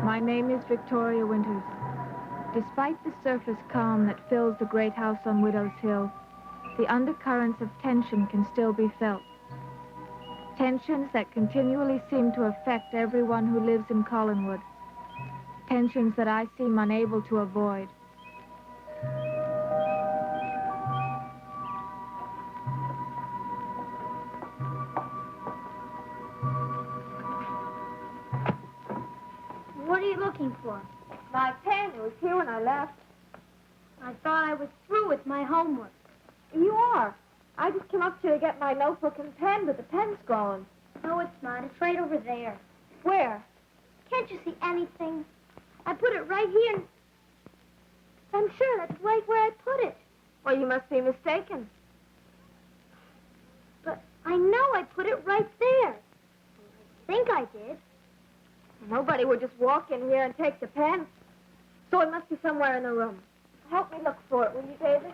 My name is Victoria Winters. Despite the surface calm that fills the great house on Widow's Hill, the undercurrents of tension can still be felt. Tensions that continually seem to affect everyone who lives in Collinwood. Tensions that I seem unable to avoid. What are you looking for? My pen. It was here when I left. I thought I was through with my homework. You are. I just came up here to get my notebook and pen, but the pen's gone. No, it's not. It's right over there. Where? Can't you see anything? I put it right here. And I'm sure that's right where I put it. Well, you must be mistaken. But I know I put it right there. I think I did. Nobody would just walk in here and take the pen. So it must be somewhere in the room. Help me look for it, will you, David?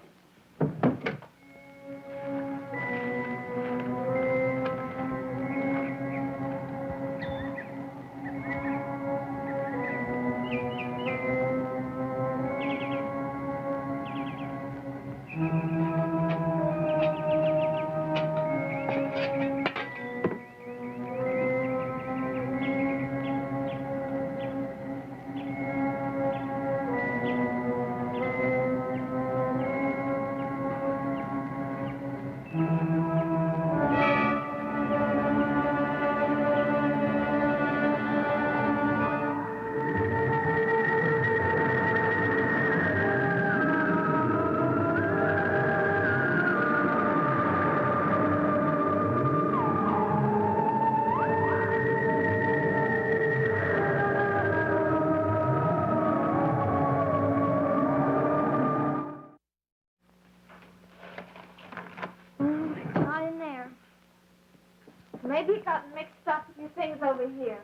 Maybe it got mixed up with your things over here.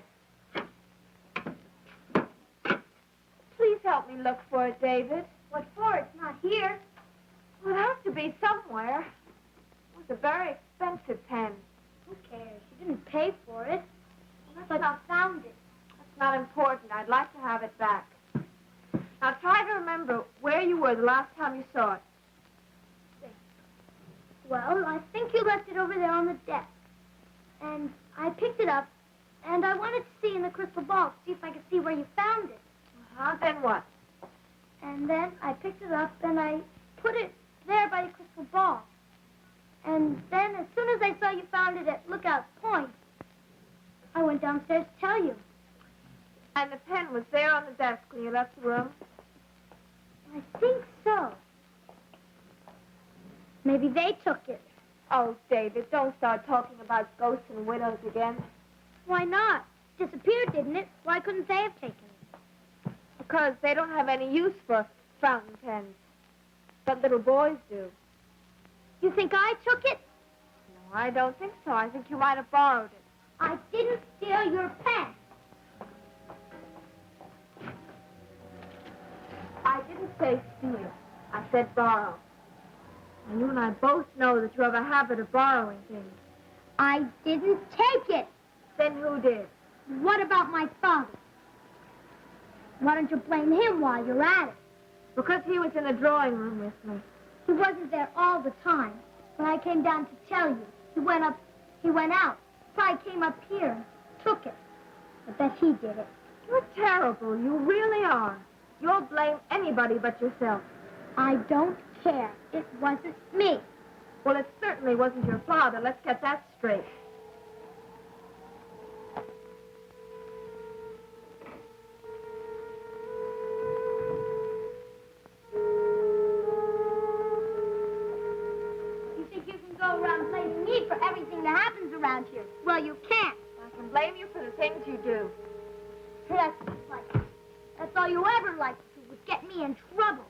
Please help me look for it, David. What for? It's not here. Well, it has to be somewhere. It was a very expensive pen. Who cares? You didn't pay for it. But I found it. That's not important. I'd like to have it back. Now, try to remember where you were the last time you saw it. Well, I think you left it over there on the desk. And I picked it up, and I wanted to see in the crystal ball to see if I could see where you found it. Uh-huh. Then what? And then I picked it up, and I put it there by the crystal ball. And then as soon as I saw you found it at Lookout Point, I went downstairs to tell you. And the pen was there on the desk when you left the room? I think so. Maybe they took it. Oh, David, don't start talking about ghosts and widows again. Why not? Disappeared, didn't it? Why couldn't they have taken it? Because they don't have any use for fountain pens. But little boys do. You think I took it? No, I don't think so. I think you might have borrowed it. I didn't steal your pen. I didn't say steal. I said borrow. And you and I both know that you have a habit of borrowing things. I didn't take it. Then who did? What about my father? Why don't you blame him while you're at it? Because he was in the drawing room with me. He wasn't there all the time. When I came down to tell you, he went out. Probably came up here and took it. I bet he did it. You're terrible. You really are. You'll blame anybody but yourself. I don't care. It wasn't me. Well, it certainly wasn't your father. Let's get that straight. You think you can go around blaming me for everything that happens around here? Well, you can't. I can blame you for the things you do. That's like, that's all you ever liked to do was get me in trouble.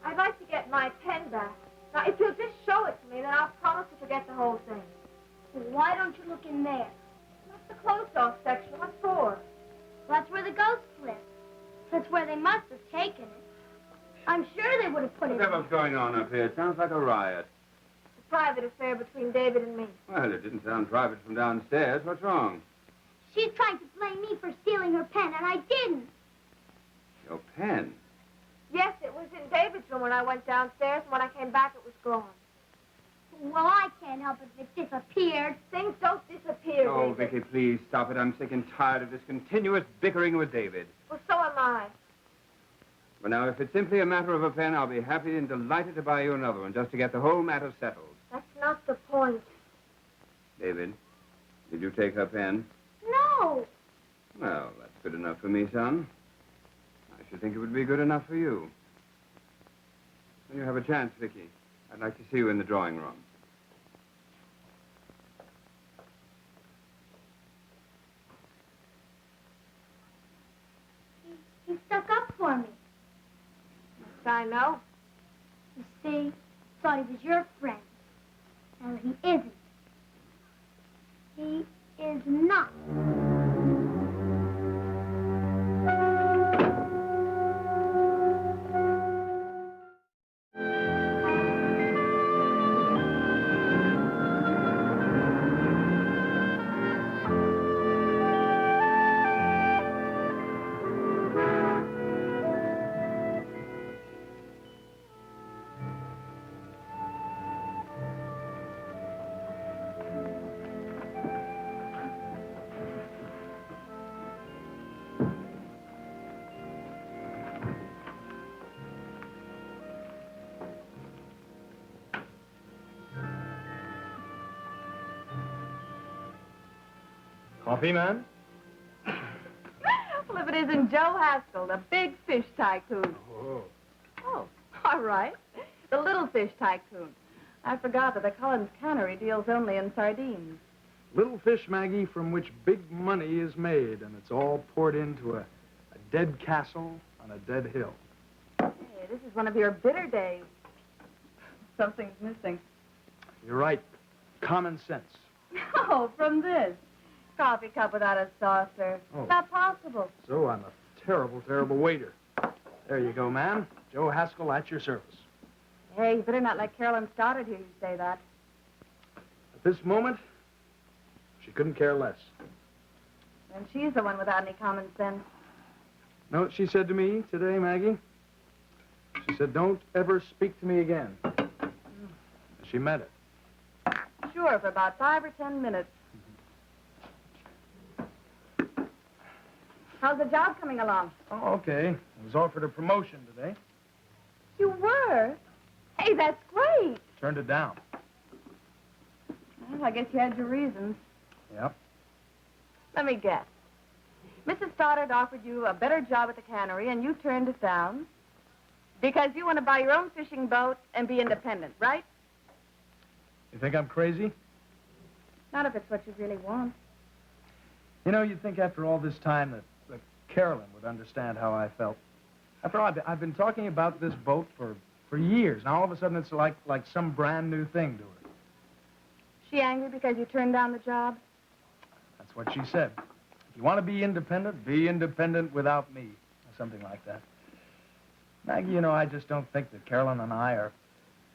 I'd like to get my pen back. Now, if you'll just show it to me, then I'll promise to forget the whole thing. Well, why don't you look in there? That's the closed-off section. What for? That's where the ghost lives. That's where they must have taken it. I'm sure they would have put it in. Whatever's going on up here? It sounds like a riot. It's a private affair between David and me. Well, it didn't sound private from downstairs. What's wrong? She's trying to blame me for stealing her pen, and I didn't. Your pen? Yes, it was in David's room when I went downstairs, and when I came back, it was gone. Well, I can't help it if it disappeared. Things don't disappear, Oh, David. Vicky, please stop it. I'm sick and tired of this continuous bickering with David. Well, so am I. But now, if it's simply a matter of a pen, I'll be happy and delighted to buy you another one, just to get the whole matter settled. That's not the point. David, did you take her pen? No. Well, that's good enough for me, son. I should think it would be good enough for you. When you have a chance, Vicky, I'd like to see you in the drawing room. He stuck up for me. Yes, I know. You see, thought he was your friend. Well, he isn't. He is not. Coffee, man? Well, if it isn't Joe Haskell, the big fish tycoon. Oh. Oh, all right. The little fish tycoon. I forgot that the Collins Cannery deals only in sardines. Little fish, Maggie, from which big money is made, and it's all poured into a dead castle on a dead hill. Hey, this is one of your bitter days. Something's missing. You're right. Common sense. Oh, from this. Coffee cup without a saucer. Oh. Not possible. So I'm a terrible, terrible waiter. There you go, ma'am. Joe Haskell at your service. Hey, you better not let Carolyn Stoddard hear you say that. At this moment, she couldn't care less. And she's the one without any common sense. Know what she said to me today, Maggie? She said, don't ever speak to me again. She meant it. Sure, for about 5 or 10 minutes. How's the job coming along? Oh, okay. I was offered a promotion today. You were? Hey, that's great. Turned it down. Well, I guess you had your reasons. Yep. Let me guess. Mrs. Stoddard offered you a better job at the cannery, and you turned it down because you want to buy your own fishing boat and be independent, right? You think I'm crazy? Not if it's what you really want. You know, you'd think after all this time that Carolyn would understand how I felt. After all, I've been talking about this boat for years. Now, all of a sudden, it's like some brand new thing to her. She angry because you turned down the job? That's what she said. If you want to be independent without me. Or something like that. Maggie, you know, I just don't think that Carolyn and I are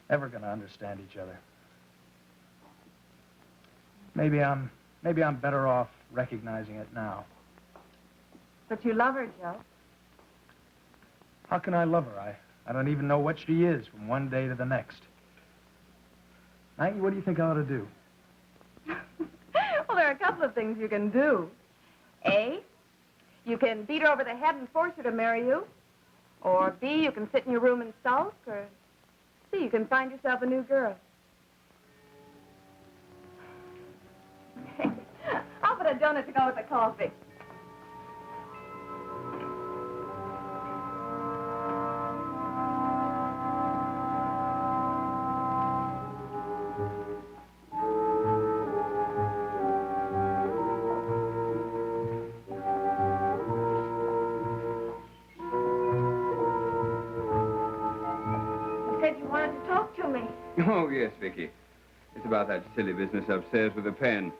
ever going to understand each other. Maybe I'm better off recognizing it now. But you love her, Joe. How can I love her? I don't even know what she is from one day to the next. Maggie, what do you think I ought to do? Well, there are a couple of things you can do. A, you can beat her over the head and force her to marry you. Or B, you can sit in your room and sulk. Or C, you can find yourself a new girl. I'll put a donut to go with the coffee. You said you wanted to talk to me. Oh, yes, Vicky. It's about that silly business upstairs with the pen.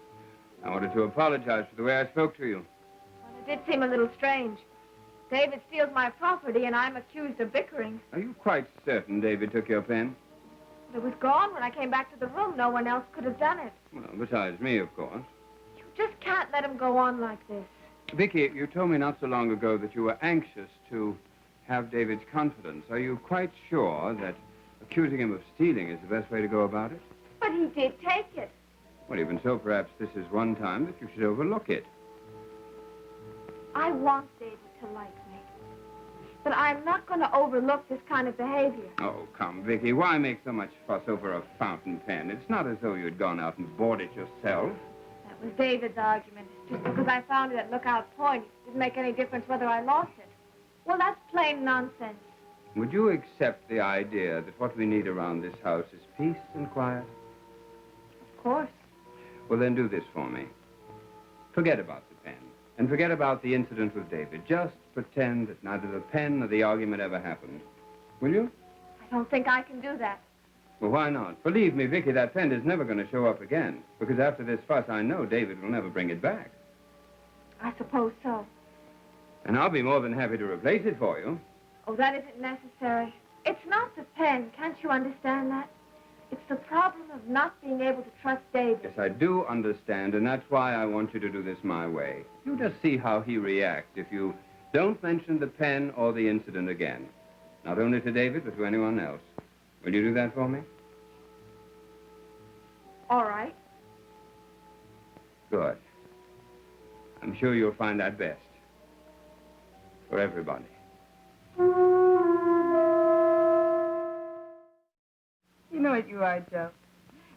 I wanted to apologize for the way I spoke to you. Well, it did seem a little strange. David steals my property, and I'm accused of bickering. Are you quite certain David took your pen? It was gone when I came back to the room. No one else could have done it. Well, besides me, of course. You just can't let him go on like this. Vicky, you told me not so long ago that you were anxious to have David's confidence. Are you quite sure that accusing him of stealing is the best way to go about it? But he did take it. Well, even so, perhaps this is one time that you should overlook it. I want David to like me. But I'm not going to overlook this kind of behavior. Oh, come, Vicky, why make so much fuss over a fountain pen? It's not as though you'd gone out and bought it yourself. That was David's argument. Just because I found it at Lookout Point, it didn't make any difference whether I lost it. Well, that's plain nonsense. Would you accept the idea that what we need around this house is peace and quiet? Of course. Well, then do this for me. Forget about the pen, and forget about the incident with David. Just pretend that neither the pen nor the argument ever happened. Will you? I don't think I can do that. Well, why not? Believe me, Vicky, that pen is never going to show up again. Because after this fuss, I know David will never bring it back. I suppose so. And I'll be more than happy to replace it for you. Oh, that isn't necessary. It's not the pen. Can't you understand that? It's the problem of not being able to trust David. Yes, I do understand, and that's why I want you to do this my way. You just see how he reacts if you don't mention the pen or the incident again. Not only to David, but to anyone else. Will you do that for me? All right. Good. I'm sure you'll find that best. For everybody. You know what you are, Joe.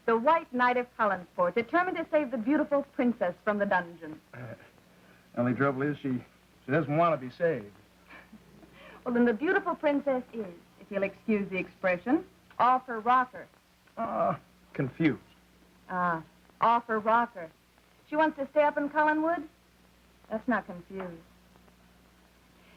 The White Knight of Collinsport, determined to save the beautiful princess from the dungeon. Only trouble is she doesn't want to be saved. Well, then the beautiful princess is, if you'll excuse the expression, off her rocker. Confused. Off her rocker. She wants to stay up in Collinwood? That's not confused.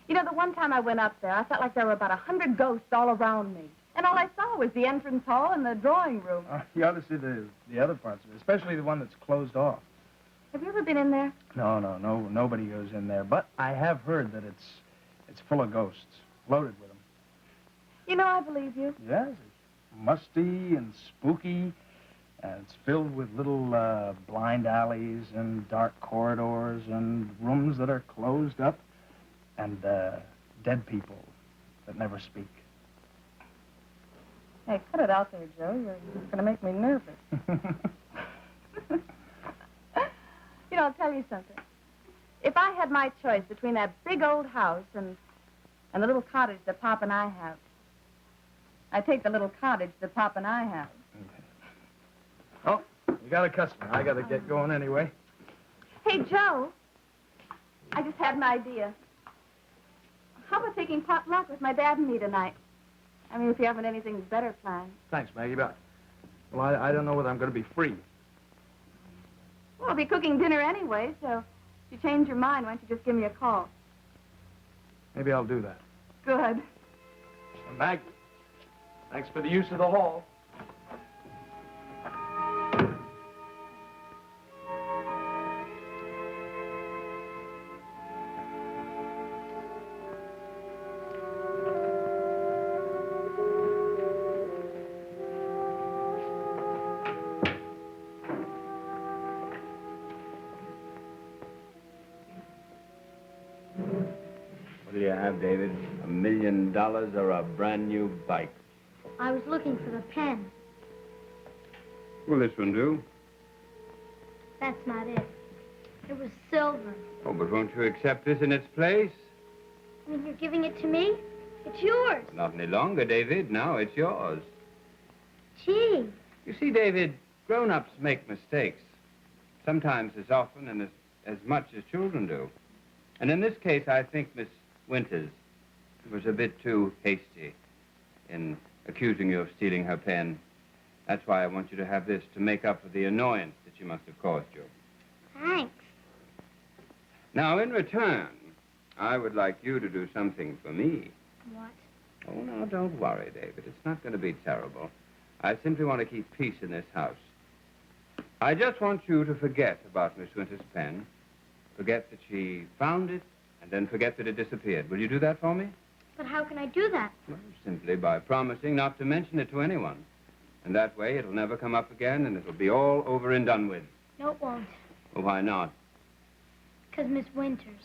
You know, the one time I went up there, I felt like there were about 100 ghosts all around me. And all I saw was the entrance hall and the drawing room. You ought to see the other parts of it, especially the one that's closed off. Have you ever been in there? No, nobody goes in there. But I have heard that it's full of ghosts, loaded with them. You know, I believe you. Yes, it's musty and spooky, and it's filled with little blind alleys and dark corridors and rooms that are closed up and dead people that never speak. Hey, cut it out there, Joe. You're going to make me nervous. You know, I'll tell you something. If I had my choice between that big old house and the little cottage that Pop and I have, I'd take the little cottage that Pop and I have. Oh, you got a customer. I got to get going anyway. Hey, Joe, I just had an idea. How about taking pot luck with my dad and me tonight? I mean, if you haven't anything better planned. Thanks, Maggie, but... Well, I don't know whether I'm going to be free. Well, I'll be cooking dinner anyway, so if you change your mind, why don't you just give me a call? Maybe I'll do that. Good. And Maggie, thanks for the use of the hall. What do you have, David? $1 million or a brand new bike? I was looking for the pen. Will this one do? That's not it. It was silver. Oh, but won't you accept this in its place? I mean, you're giving it to me? It's yours. Not any longer, David. Now it's yours. Gee. You see, David, grown-ups make mistakes. Sometimes as often and as much as children do. And in this case, I think Miss Winters was a bit too hasty in accusing you of stealing her pen. That's why I want you to have this to make up for the annoyance that she must have caused you. Thanks. Now, in return, I would like you to do something for me. What? Oh, no, don't worry, David. It's not going to be terrible. I simply want to keep peace in this house. I just want you to forget about Miss Winters' pen, forget that she found it, and then forget that it disappeared. Will you do that for me? But how can I do that? Well, simply by promising not to mention it to anyone. And that way, it'll never come up again, and it'll be all over and done with. No, it won't. Well, why not? Because Miss Winters.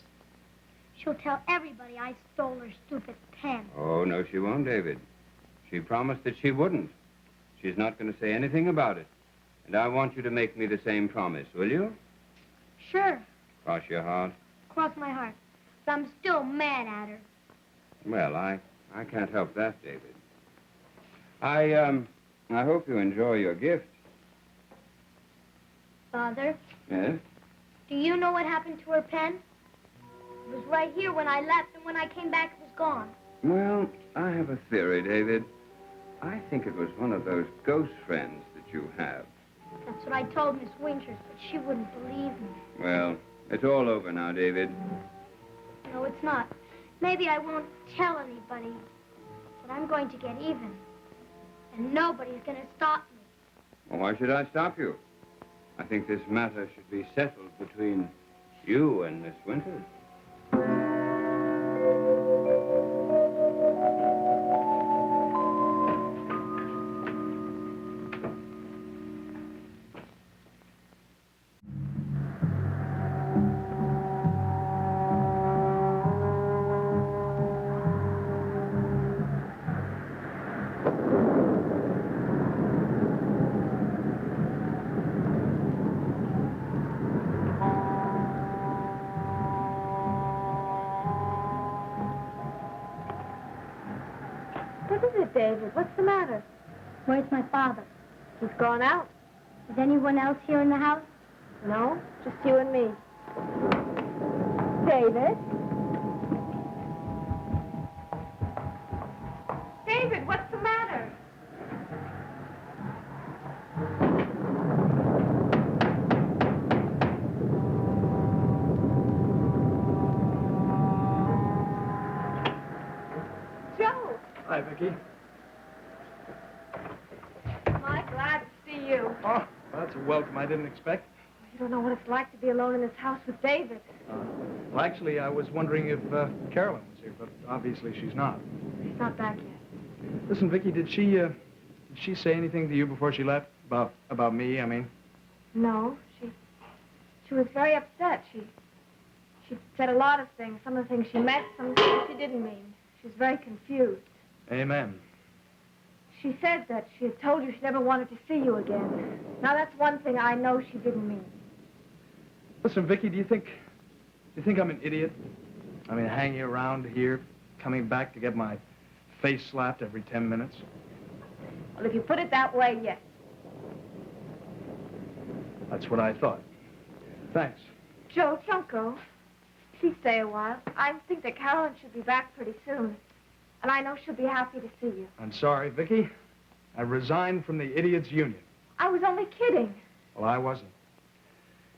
She'll tell everybody I stole her stupid pen. Oh, no, she won't, David. She promised that she wouldn't. She's not going to say anything about it. And I want you to make me the same promise, will you? Sure, Cross your heart. cross my heart. But I'm still mad at her. Well, I can't help that, David. I hope you enjoy your gift. Father, Yes? do you know what happened to her pen? It was right here when I left, and when I came back, it was gone. Well, I have a theory, David. I think it was one of those ghost friends that you have. That's what I told Miss Winters, but she wouldn't believe me. Well, it's all over now, David. No, it's not. Maybe I won't tell anybody, but I'm going to get even. And nobody's going to stop me. Well, why should I stop you? I think this matter should be settled between you and Miss Winters. What is it, David? What's the matter? Where's my father? He's gone out. Is anyone else here in the house? No, just you and me. David? David, what's the matter? Joe! Hi, Vicky. Am I glad to see you? Oh, that's a welcome I didn't expect. You don't know what it's like to be alone in this house with David. Well, actually, I was wondering if Carolyn was here, but obviously she's not. He's not back yet. Listen, Vicky, did she say anything to you before she left? About me, I mean? No, she was very upset. She said a lot of things. Some of the things she meant, some of the things she didn't mean. She was very confused. Amen. She said that she had told you she never wanted to see you again. Now, that's one thing I know she didn't mean. Listen, Vicky, do you think I'm an idiot? I mean, hanging around here, coming back to get my face slapped every 10 minutes? Well, if you put it that way, yes. That's what I thought. Thanks. Joe, don't go. Please stay a while. I think that Carolyn should be back pretty soon. And I know she'll be happy to see you. I'm sorry, Vicky. I resigned from the Idiots Union. I was only kidding. Well, I wasn't.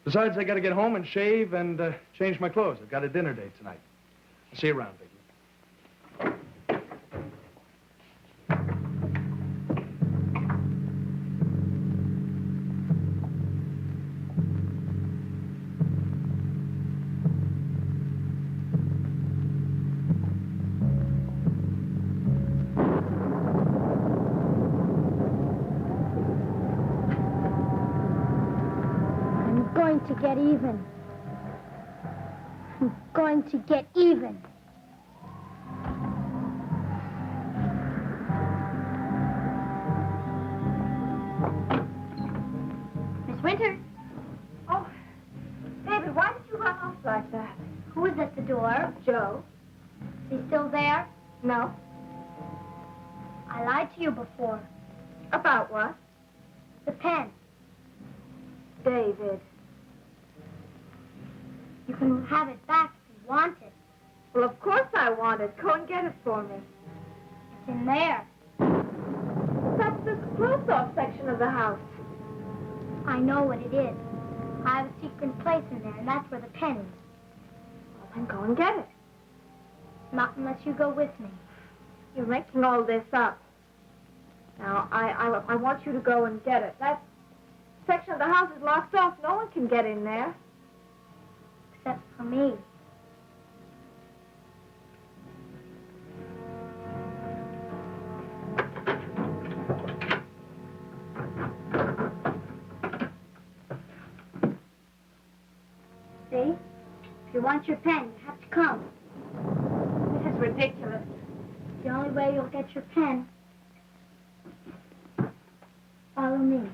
Besides, I got to get home and shave and change my clothes. I've got a dinner date tonight. I'll see you around, Vicky. I'm going to get even. I'm going to get even. Miss Winters, Oh, David, why did you run off like that? who is at the door? Joe? Is he still there? No. I lied to you before. About what? The pen. David. You can have it back if you want it. Well, of course I want it. Go and get it for me. It's in there. That's the close-off section of the house. I know what it is. I have a secret place in there, and that's where the pen is. Well, then go and get it. Not unless you go with me. You're making all this up. Now, I want you to go and get it. That section of the house is locked off. No one can get in there. Except for me. See? If you want your pen, you have to come. ridiculous. The only way you'll get your pen. Follow me.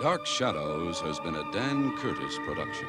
Dark Shadows has been a Dan Curtis production.